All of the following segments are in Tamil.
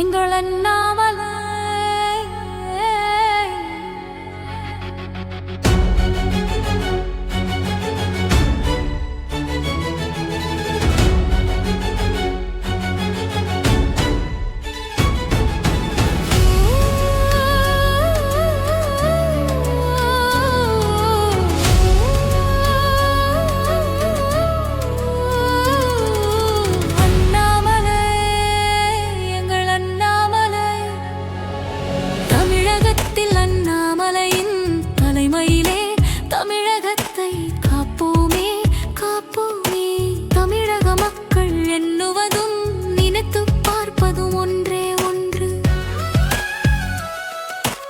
எங்கள் அண்ணாமலை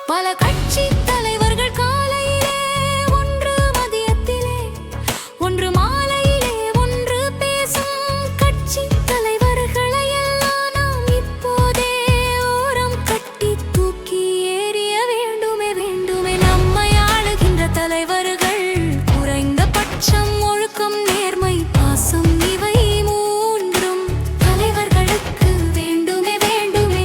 பல கட்சி தலைவர்கள் காலையிலே ஒன்று மதியத்திலே ஒன்று மாலையிலே ஒன்று பேசும் கட்சி தலைவர்களை எல்லாம் நாம் இப்போதே ஓரம் கட்டி தூக்கி எறிய வேண்டுமே வேண்டுமே. நம்மை ஆளுகின்ற தலைவர்கள் குறைந்தபட்சம் ஒழுக்கம் நேர்மை பாசம் இவை மூன்றும் தலைவர்களுக்கு வேண்டுமே வேண்டுமே.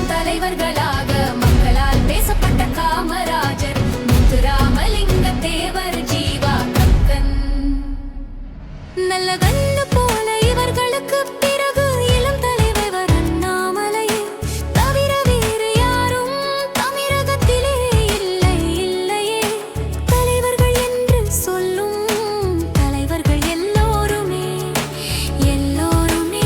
தலைவர்களாக மக்களால் பேசப்பட்ட காமராஜர், முத்துராமலிங்க தேவர், ஜீவா கக்கன், நல்ல கண்ணு போல இவர்களுக்கு பிறகு இளம் தலைவர் அண்ணாமலையை தவிர வேறு யாரும் தமிழகத்திலே இல்லை இல்லையே. தலைவர்கள் என்று சொல்லும் தலைவர்கள் எல்லோருமே எல்லோருமே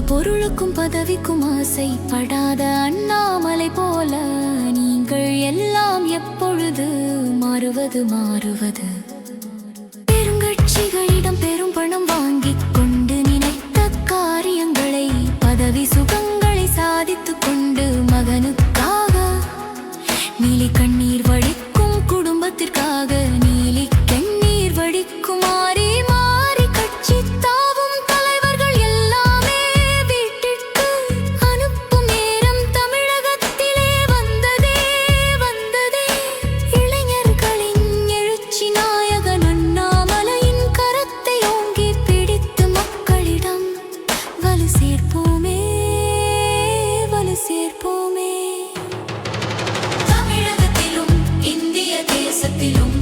பொருளுக்கும் பதவிக்கும் ஆசைப்படாத அண்ணாமலை போல நீங்கள் எல்லாம் எப்பொழுது மாறுவது மாறுவது. பெருங்கட்சிகளிடம் பெரும் பணம் வாங்கிக் கொண்டு நினைத்த காரியங்களை பதவி சுகங்களை சாதித்துக் கொண்டு மகனுக்காக நீலி கண்ணீர் வடிக்கும் குடும்பத்திற்காக நீலி கண்ணீர் வடிக்கும் மாறி மாறி கட்சி தாவும் தலைவர்கள் எல்லாமே வீட்டிற்கு அனுப்பும் நேரம் தமிழகத்திலே வந்ததே வந்ததே. இளைஞர்களின் எழுச்சி நாயகன் அண்ணாமலையின் கரத்தை ஓங்கி பிடித்து மக்களிடம் வலு சேர்ப்போமே வலு சேர்ப்போமே. தமிழகத்திலும் இந்திய தேசத்திலும்